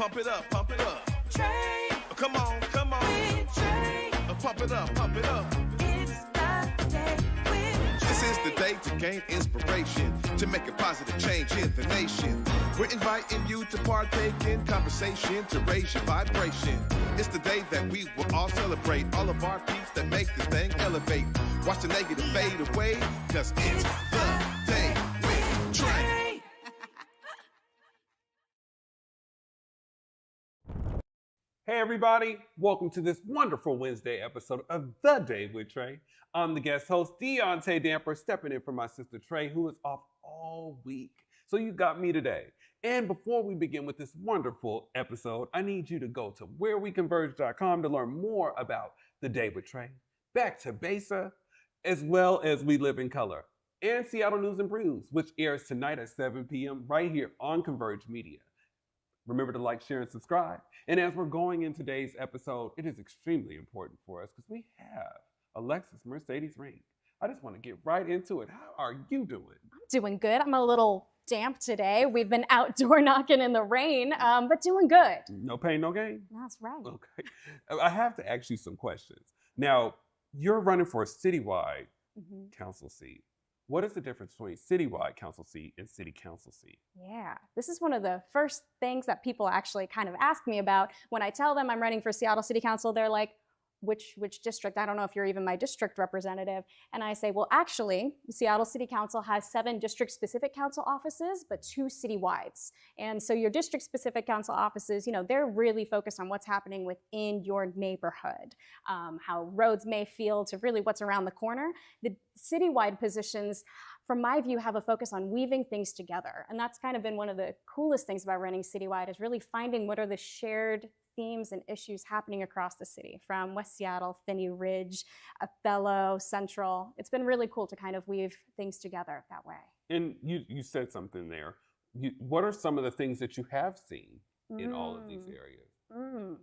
Pump it up, pump it up. Trae. Come on, come on. With Trae. Pump it up, pump it up. It's the day with This is the day to gain inspiration, to make a positive change in the nation. We're inviting you to partake in conversation, to raise your vibration. It's the day that we will all celebrate all of our peeps that make this thing elevate. Watch the negative fade away, cause it's the day with Trae. Hey everybody, welcome to this wonderful Wednesday episode of The Day with Trae. I'm the guest host, Deaunte, stepping in for my sister Trae, who is off all week. So you got me today. And before we begin with this wonderful episode, I need you to go to whereweconverge.com to learn more about The Day with Trae, Back to Besa, as well as We Live in Color, and Seattle News and Brews, which airs tonight at 7 p.m. right here on Converge Media. Remember to like, share, and subscribe. And as we're going in today's episode, it is extremely important for us because we have Alexis Mercedes Rinck. I just want to get right into it. How are you doing? I'm doing good. I'm a little damp today. We've been outdoor knocking in the rain, but doing good. No pain, no gain? That's right. Okay. I have to ask you some questions. Now, you're running for a citywide council seat. What is the difference between citywide council seat and city council seat? Yeah, this is one of the first things that people actually kind of ask me about. When I tell them I'm running for Seattle City Council, they're like, which district? I don't know if you're even my district representative. And I say, well, actually, Seattle City Council has 7 district-specific council offices, but 2 citywides. And so your district-specific council offices, you know, they're really focused on what's happening within your neighborhood, how roads may feel to really what's around the corner. The citywide positions, from my view, have a focus on weaving things together. And that's kind of been one of the coolest things about running citywide, is really finding what are the shared themes and issues happening across the city, from West Seattle, Phinney Ridge, Othello, Central. It's been really cool to kind of weave things together that way. And you said something there. What are some of the things that you have seen in all of these areas?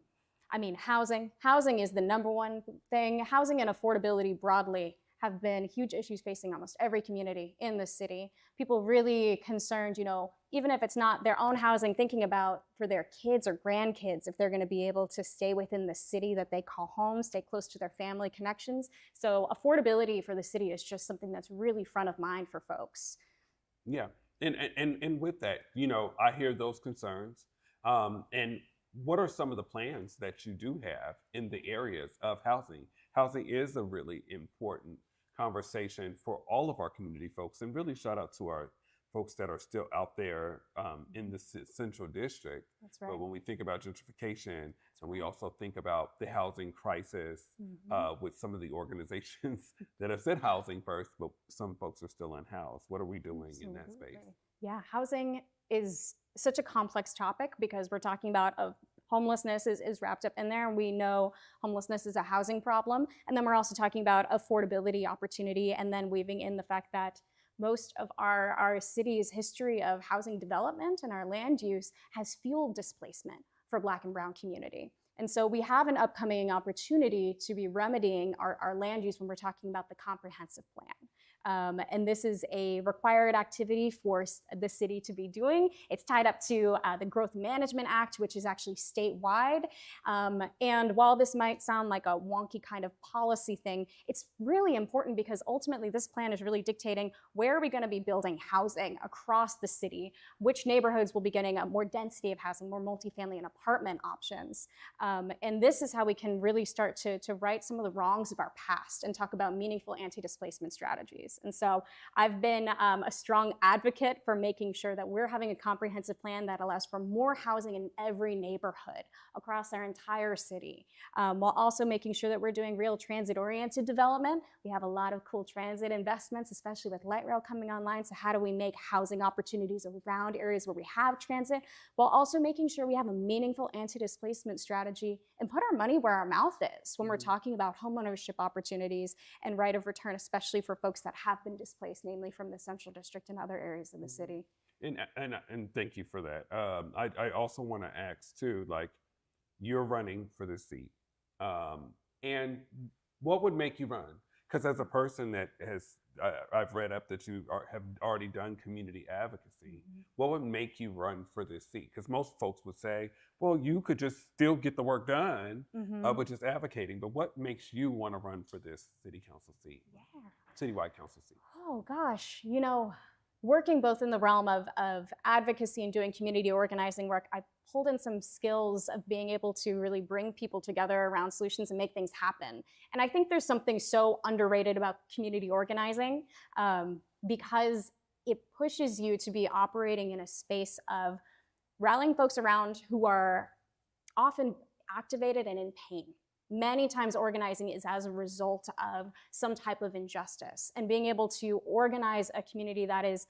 I mean, housing. Housing is the number one thing. Housing and affordability broadly have been huge issues facing almost every community in the city. People really concerned, you know, even if it's not their own housing, thinking about for their kids or grandkids, if they're going to be able to stay within the city that they call home, stay close to their family connections. So affordability for the city is just something that's really front of mind for folks. Yeah, and with that, you know, I hear those concerns. And what are some of the plans that you do have in the areas of housing? Housing is a really important conversation for all of our community folks, and really shout out to our folks that are still out there in the central district. That's right. But when we think about gentrification, and we also think about the housing crisis with some of the organizations that have said housing first, but some folks are still unhoused. What are we doing in that space? Yeah, housing is such a complex topic because we're talking about homelessness is wrapped up in there, and we know homelessness is a housing problem. And then we're also talking about affordability, opportunity, and then weaving in the fact that most of our city's history of housing development and our land use has fueled displacement for Black and Brown community. And so we have an upcoming opportunity to be remedying our land use when we're talking about the comprehensive plan. And this is a required activity for the city to be doing. It's tied up to the Growth Management Act, which is actually statewide. And while this might sound like a wonky kind of policy thing, it's really important because ultimately this plan is really dictating where are we going to be building housing across the city, which neighborhoods will be getting a more density of housing, more multifamily and apartment options. And this is how we can really start to right some of the wrongs of our past and talk about meaningful anti-displacement strategies. And so I've been a strong advocate for making sure that we're having a comprehensive plan that allows for more housing in every neighborhood across our entire city, while also making sure that we're doing real transit-oriented development. We have a lot of cool transit investments, especially with light rail coming online. So how do we make housing opportunities around areas where we have transit, while also making sure we have a meaningful anti-displacement strategy and put our money where our mouth is when we're talking about homeownership opportunities and right of return, especially for folks that have been displaced, namely from the Central District and other areas of the city. And thank you for that. I also want to ask too, like, you're running for this seat, and what would make you run? Because as a person that has, I've read up that you have already done community advocacy, what would make you run for this seat? Because most folks would say, well, you could just still get the work done with just advocating. But what makes you want to run for this city council seat? Yeah. Citywide council seat. Oh gosh, you know, working both in the realm of advocacy and doing community organizing work, I pulled in some skills of being able to really bring people together around solutions and make things happen. And I think there's something so underrated about community organizing because it pushes you to be operating in a space of rallying folks around who are often activated and in pain. Many times organizing is as a result of some type of injustice, and being able to organize a community that is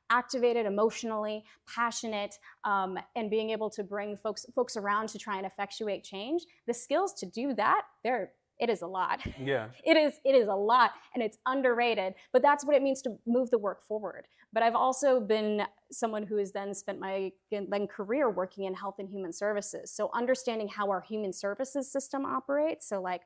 activated emotionally, passionate, and being able to bring folks around to try and effectuate change. The skills to do that, it is a lot. Yeah. It is a lot, and it's underrated, but that's what it means to move the work forward. But I've also been someone who has then spent my career working in health and human services. So understanding how our human services system operates, so like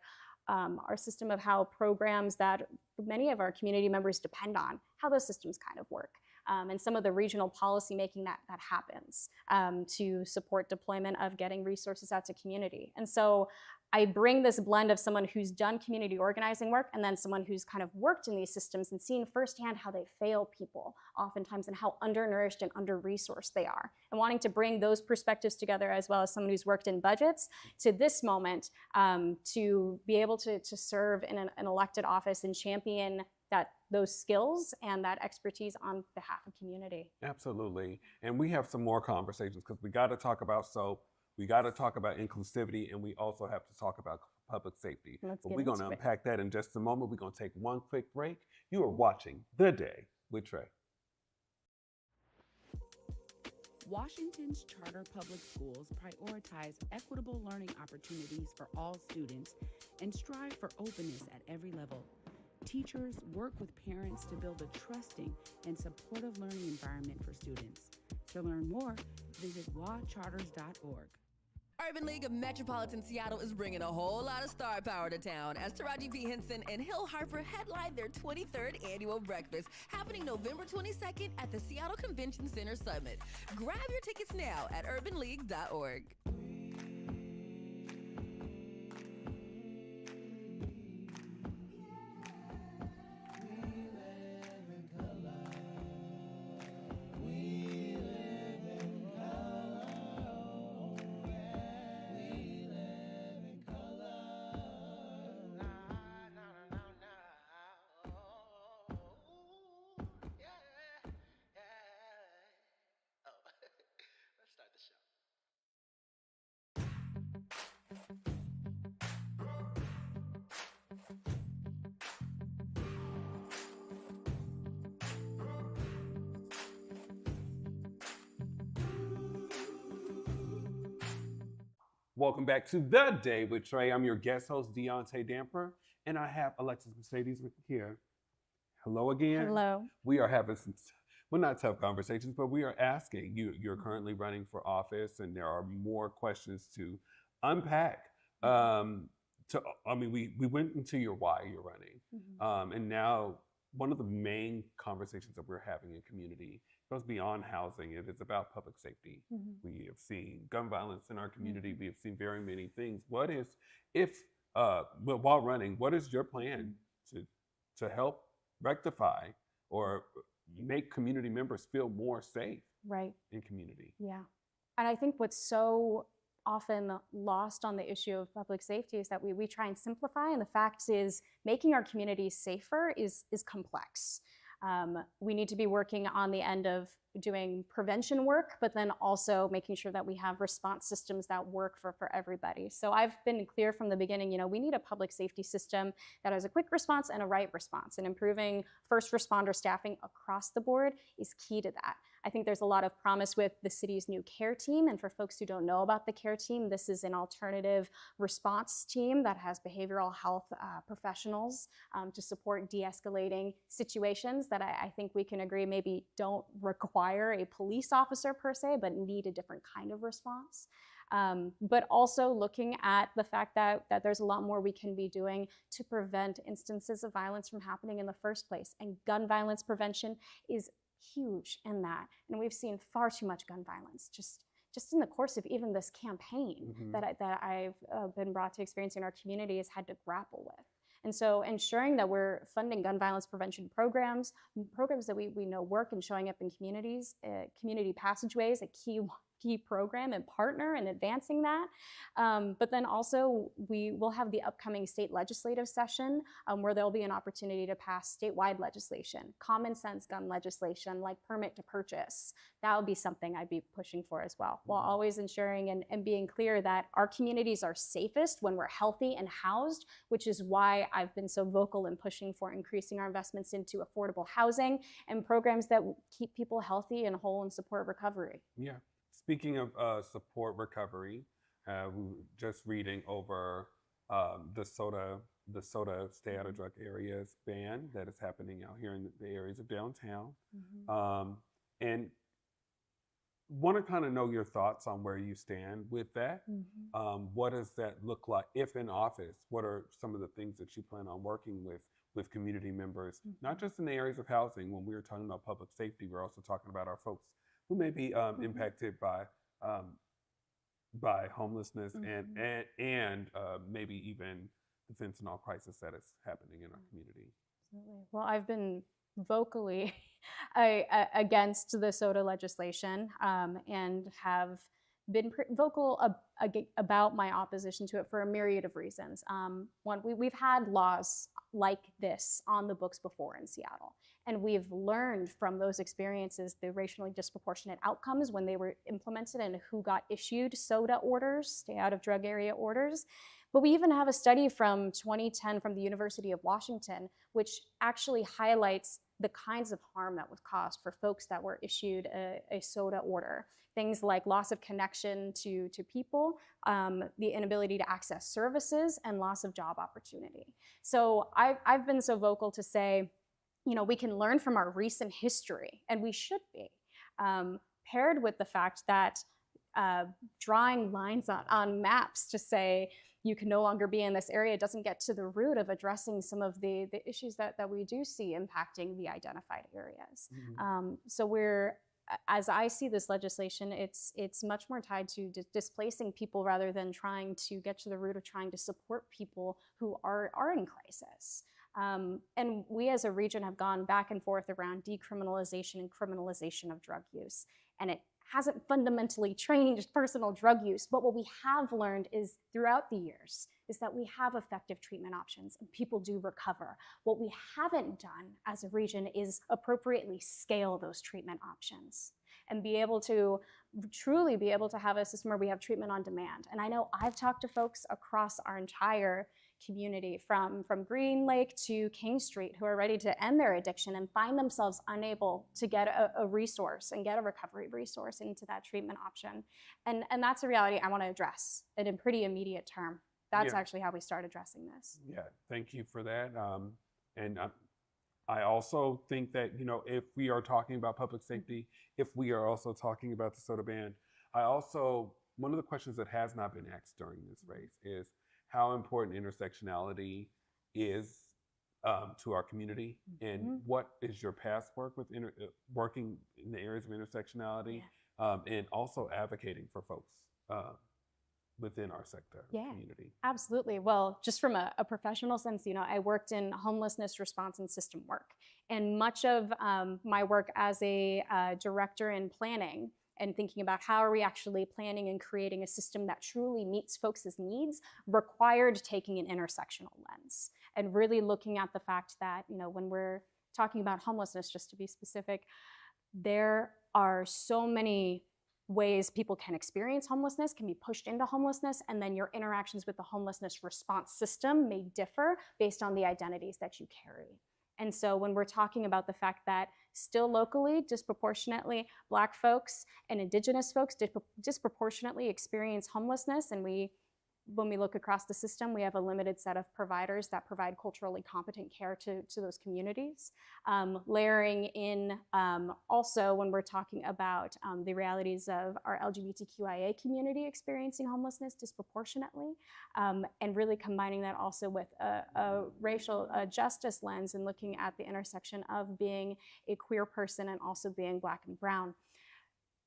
our system of how programs that many of our community members depend on, how those systems kind of work. And some of the regional policy making that happens to support deployment of getting resources out to community. And so I bring this blend of someone who's done community organizing work and then someone who's kind of worked in these systems and seen firsthand how they fail people oftentimes and how undernourished and under-resourced they are. And wanting to bring those perspectives together, as well as someone who's worked in budgets, to this moment to be able to serve in an elected office and champion those skills and that expertise on behalf of community. Absolutely. And we have some more conversations because we got to talk about soap. We got to talk about inclusivity, and we also have to talk about public safety. But we're going to unpack that in just a moment. We're going to take one quick break. You are watching The Day with Trae. Washington's charter public schools prioritize equitable learning opportunities for all students and strive for openness at every level. Teachers work with parents to build a trusting and supportive learning environment for students. To learn more, visit wacharters.org. Urban League of Metropolitan Seattle is bringing a whole lot of star power to town as Taraji P. Henson and Hill Harper headline their 23rd annual breakfast happening November 22nd at the Seattle Convention Center Summit. Grab your tickets now at urbanleague.org. Welcome back to The Day with Trae. I'm your guest host, Deaunte Damper, and I have Alexis Mercedes Rinck here. Hello again. Hello. We are having some, well, not tough conversations, but we are asking you. You're currently running for office, and there are more questions to unpack. We went into your why you're running, and now one of the main conversations that we're having in community goes beyond housing. It is about public safety. We have seen gun violence in our community. We have seen very many things. What is, while running, what is your plan to help rectify or make community members feel more safe in community? Yeah. And I think what's so often lost on the issue of public safety is that we try and simplify, and the fact is making our communities safer is complex. We need to be working on the end of doing prevention work, but then also making sure that we have response systems that work for everybody. So I've been clear from the beginning, we need a public safety system that has a quick response and a right response, and improving first responder staffing across the board is key to that. I think there's a lot of promise with the city's new care team, and for folks who don't know about the care team, this is an alternative response team that has behavioral health professionals to support de-escalating situations that I think we can agree maybe don't require a police officer per se, but need a different kind of response. but also looking at the fact that there's a lot more we can be doing to prevent instances of violence from happening in the first place. And gun violence prevention is huge in that. And we've seen far too much gun violence just in the course of even this campaign that I've been brought to experience in our community has had to grapple with. And so ensuring that we're funding gun violence prevention programs that we know work and showing up in communities, community passageways, a key program and partner in advancing that. But then also we will have the upcoming state legislative session where there'll be an opportunity to pass statewide legislation, common sense gun legislation like permit to purchase. That would be something I'd be pushing for as well, while always ensuring and being clear that our communities are safest when we're healthy and housed, which is why I've been so vocal in pushing for increasing our investments into affordable housing and programs that keep people healthy and whole and support recovery. Yeah. Speaking of support recovery, we were just reading over the soda stay out of drug areas ban that is happening out here in the areas of downtown, and want to kind of know your thoughts on where you stand with that. What does that look like if in office? What are some of the things that you plan on working with community members, not just in the areas of housing? When we were talking about public safety, we're also talking about our folks who may be impacted by homelessness and maybe even the fentanyl crisis that is happening in our community. Absolutely. Well, I've been vocally against the SODA legislation and have been vocal about my opposition to it for a myriad of reasons. One, we've had laws like this on the books before in Seattle, and we've learned from those experiences the racially disproportionate outcomes when they were implemented and who got issued SODA orders, stay out of drug area orders. But we even have a study from 2010 from the University of Washington, which actually highlights the kinds of harm that was caused for folks that were issued a SODA order. Things like loss of connection to people, the inability to access services, and loss of job opportunity. So I've been so vocal to say, you know, we can learn from our recent history, and we should be, paired with the fact that drawing lines on maps to say you can no longer be in this area doesn't get to the root of addressing some of the issues that we do see impacting the identified areas. So we're, as I see this legislation, it's much more tied to displacing people rather than trying to get to the root of trying to support people who are in crisis. And we as a region have gone back and forth around decriminalization and criminalization of drug use. And it hasn't fundamentally changed personal drug use. But what we have learned is throughout the years is that we have effective treatment options and people do recover. What we haven't done as a region is appropriately scale those treatment options and be able to truly be able to have a system where we have treatment on demand. And I know I've talked to folks across our entire community from Green Lake to King Street who are ready to end their addiction and find themselves unable to get a resource and get a recovery resource into that treatment option. And that's a reality I want to address in a pretty immediate term. That's actually how we start addressing this. Yeah, thank you for that. And I also think that, you know, if we are talking about public safety, if we are also talking about the soda ban, one of the questions that has not been asked during this race is how important intersectionality is to our community, and what is your past work with working in the areas of intersectionality, and also advocating for folks within our sector community. Absolutely. Well, just from a professional sense, you know, I worked in homelessness response and system work, and much of my work as a director in planning and thinking about how are we actually planning and creating a system that truly meets folks' needs required taking an intersectional lens and really looking at the fact that, you know, when we're talking about homelessness, just to be specific, there are so many ways people can experience homelessness, can be pushed into homelessness, and then your interactions with the homelessness response system may differ based on the identities that you carry. And so when we're talking about the fact that still locally, disproportionately, Black folks and Indigenous folks disproportionately experience homelessness, and we when we look across the system, we have a limited set of providers that provide culturally competent care to those communities. Layering in also when we're talking about the realities of our LGBTQIA community experiencing homelessness disproportionately, and really combining that also with a racial justice lens and looking at the intersection of being a queer person and also being Black and brown.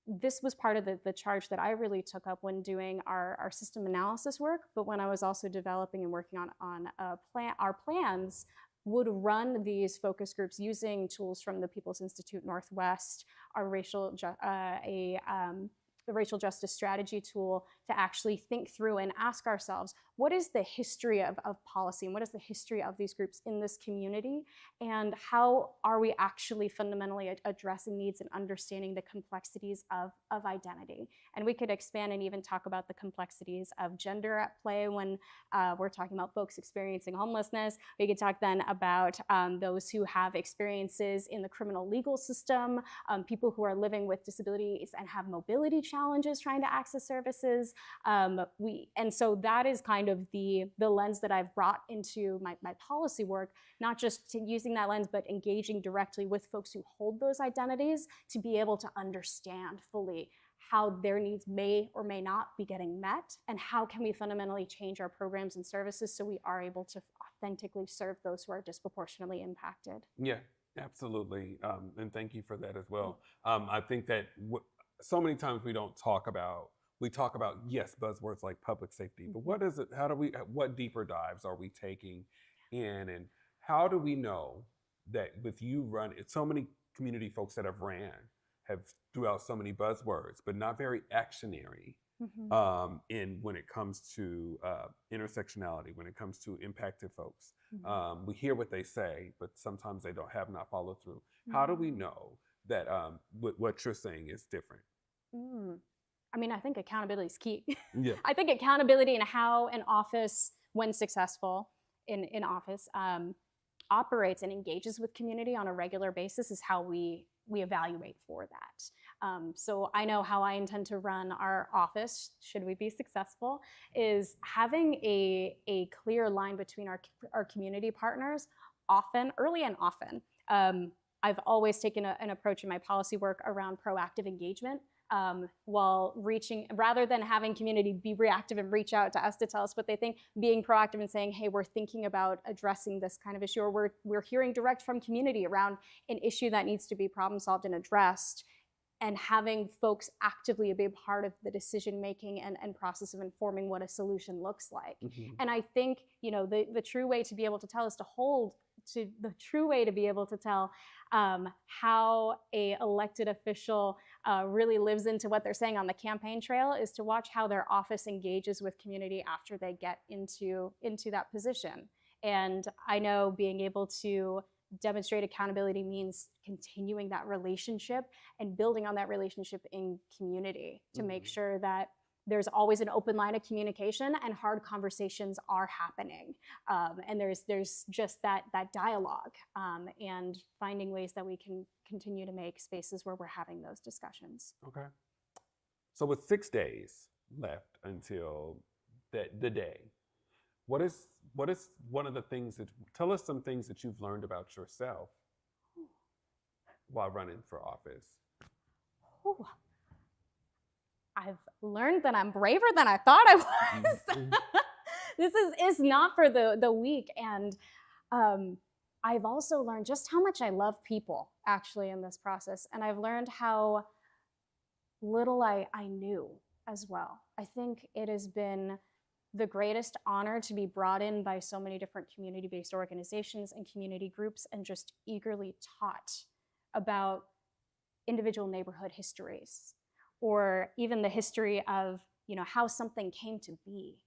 This was part of the charge that I really took up when doing our system analysis work, but when I was also developing and working on our plans, would run these focus groups using tools from the People's Institute Northwest, our the racial justice strategy tool, to actually think through and ask ourselves, what is the history of policy and what is the history of these groups in this community, and how are we actually fundamentally addressing needs and understanding the complexities of identity? And we could expand and even talk about the complexities of gender at play when we're talking about folks experiencing homelessness. We could talk then about those who have experiences in the criminal legal system, people who are living with disabilities and have mobility challenges trying to access services. And so that is kind of the lens that I've brought into my policy work, not just using that lens, but engaging directly with folks who hold those identities to be able to understand fully how their needs may or may not be getting met, and how can we fundamentally change our programs and services so we are able to authentically serve those who are disproportionately impacted. Yeah, absolutely. And thank you for that as well. I think that so many times we talk about, yes, buzzwords like public safety, but what is it? What deeper dives are we taking in, and how do we know that with you so many community folks that have threw out so many buzzwords, but not very actionary when it comes to intersectionality, when it comes to impacted folks. We hear what they say, but sometimes they don't follow through. How do we know that what you're saying is different? I mean, I think accountability is key. Yeah. I think accountability and how an office, when successful in office, operates and engages with community on a regular basis is how we evaluate for that. So I know how I intend to run our office, should we be successful, is having a clear line between our community partners, early and often. I've always taken an approach in my policy work around proactive engagement. Rather than having community be reactive and reach out to us to tell us what they think, being proactive and saying, hey, we're thinking about addressing this kind of issue, or we're hearing direct from community around an issue that needs to be problem solved and addressed, and having folks actively be a part of the decision making and process of informing what a solution looks like. And I think, the true way to be able to tell is to tell how a elected official really lives into what they're saying on the campaign trail is to watch how their office engages with community after they get into that position. And I know being able to demonstrate accountability means continuing that relationship and building on that relationship in community to make sure that there's always an open line of communication and hard conversations are happening. And there's just that dialogue and finding ways that we can continue to make spaces where we're having those discussions. Okay. So with 6 days left until the day, what is one of the things tell us some things that you've learned about yourself while running for office? Ooh. I've learned that I'm braver than I thought I was. This is not for the weak. And I've also learned just how much I love people actually in this process. And I've learned how little I knew as well. I think it has been the greatest honor to be brought in by so many different community-based organizations and community groups and just eagerly taught about individual neighborhood histories, or even the history of how something came to be.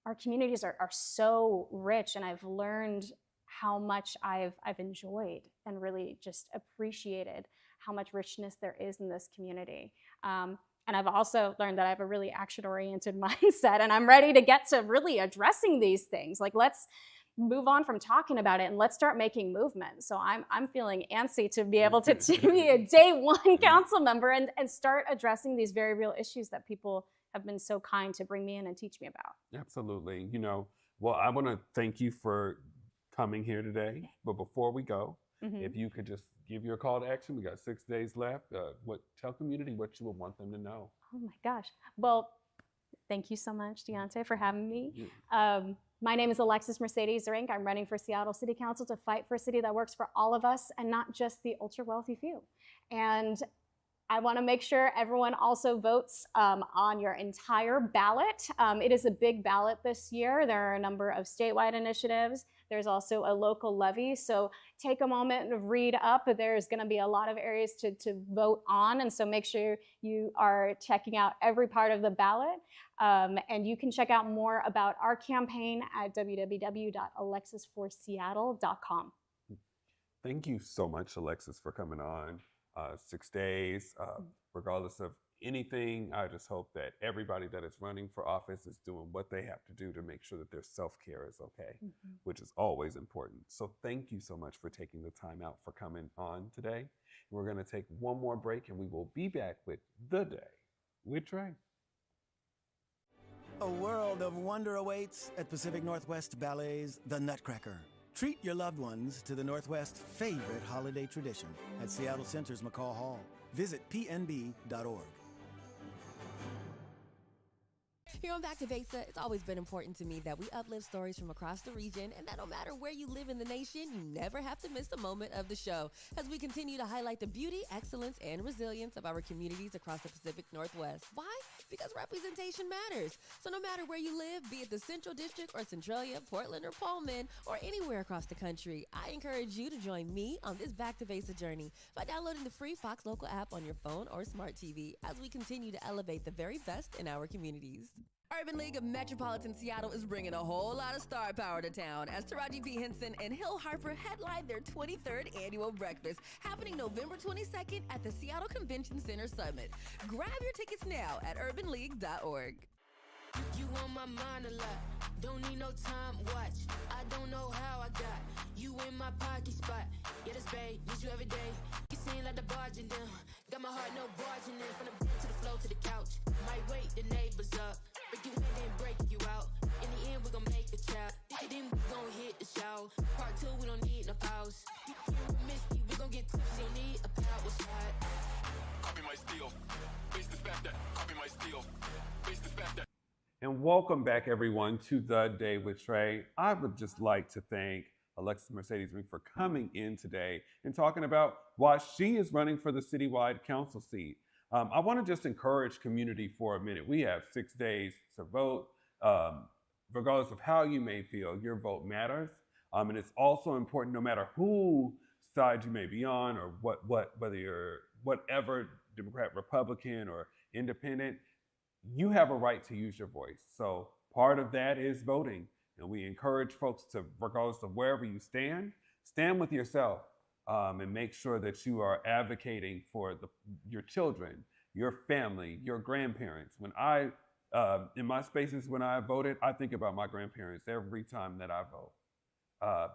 Our communities are so rich, and I've learned how much I've enjoyed and really just appreciated how much richness there is in this community. And I've also learned that I have a really action-oriented mindset, and I'm ready to get to really addressing these things. Like, let's move on from talking about it and let's start making movement. So I'm feeling antsy to be able to be a day one council member and start addressing these very real issues that people have been so kind to bring me in and teach me about. Absolutely. Well, I want to thank you for coming here today. But before we go, if you could just give your call to action. We got 6 days left. Tell community what you would want them to know. Oh my gosh. Well, thank you so much, Deaunte, for having me. My name is Alexis Mercedes Rinck. I'm running for Seattle City Council to fight for a city that works for all of us and not just the ultra wealthy few. And I want to make sure everyone also votes on your entire ballot. It is a big ballot this year. There are a number of statewide initiatives. There's also a local levy. So take a moment and read up. There's going to be a lot of areas to vote on. And so make sure you are checking out every part of the ballot. And you can check out more about our campaign at www.alexisforseattle.com. Thank you so much, Alexis, for coming on. 6 days, regardless of anything, I just hope that everybody that is running for office is doing what they have to do to make sure that their self-care is okay, which is always important. So thank you so much for taking the time out for coming on today. We're going to take one more break and we will be back with The Day with Trae. A world of wonder awaits at Pacific Northwest Ballet's The Nutcracker. Treat your loved ones to the Northwest's favorite holiday tradition at Seattle Center's McCall Hall. Visit pnb.org. Here on Back to Vesa, it's always been important to me that we uplift stories from across the region and that no matter where you live in the nation, you never have to miss a moment of the show as we continue to highlight the beauty, excellence, and resilience of our communities across the Pacific Northwest. Why? Because representation matters. So no matter where you live, be it the Central District or Centralia, Portland or Pullman, or anywhere across the country, I encourage you to join me on this Back to Vesa journey by downloading the free Fox Local app on your phone or smart TV as we continue to elevate the very best in our communities. Urban League of Metropolitan Seattle is bringing a whole lot of star power to town as Taraji P. Henson and Hill Harper headline their 23rd annual breakfast happening November 22nd at the Seattle Convention Center Summit. Grab your tickets now at urbanleague.org. You on my mind a lot, don't need no time watch. I don't know how I got you in my pocket spot. Yeah, this babe, need you every day. You seem like the barging down, got my heart no barging in. From the bed to the floor to the couch, might wake the neighbors up. Break you in and break you out. In the end, we gon' make a child. Then we gon' hit the show. Part 2, we don't need no pause. You miss me, we gon' get tipsy, don't need a power shot. Copy my steal. Face the fact that. Copy my steal. Face the fact that. And welcome back, everyone, to The Day with Trae. I would just like to thank Alexis Mercedes Rinck for coming in today and talking about why she is running for the citywide council seat. I want to just encourage community for a minute. We have 6 days to vote. Regardless of how you may feel, your vote matters. And it's also important, no matter who side you may be on or whether you're whatever, Democrat, Republican, or independent, you have a right to use your voice. So part of that is voting. And we encourage folks to, regardless of wherever you stand with yourself and make sure that you are advocating for your children, your family, your grandparents. When in my spaces, when I voted, I think about my grandparents every time that I vote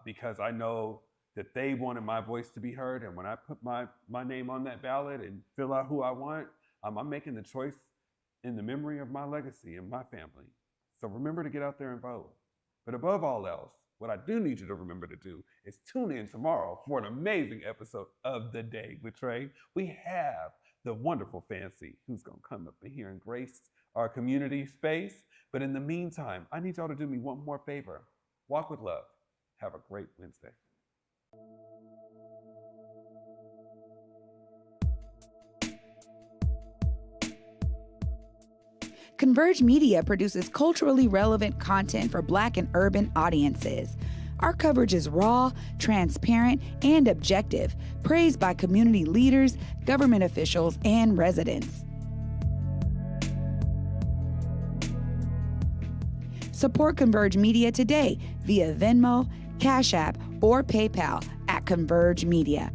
because I know that they wanted my voice to be heard. And when I put my name on that ballot and fill out who I want, I'm making the choice in the memory of my legacy and my family. So remember to get out there and vote. But above all else, what I do need you to remember to do is tune in tomorrow for an amazing episode of The Day with Trae. We have the wonderful Fancy who's gonna come up in here and grace our community space. But in the meantime, I need y'all to do me one more favor. Walk with love. Have a great Wednesday. Converge Media produces culturally relevant content for Black and urban audiences. Our coverage is raw, transparent, and objective, praised by community leaders, government officials, and residents. Support Converge Media today via Venmo, Cash App, or PayPal at Converge Media.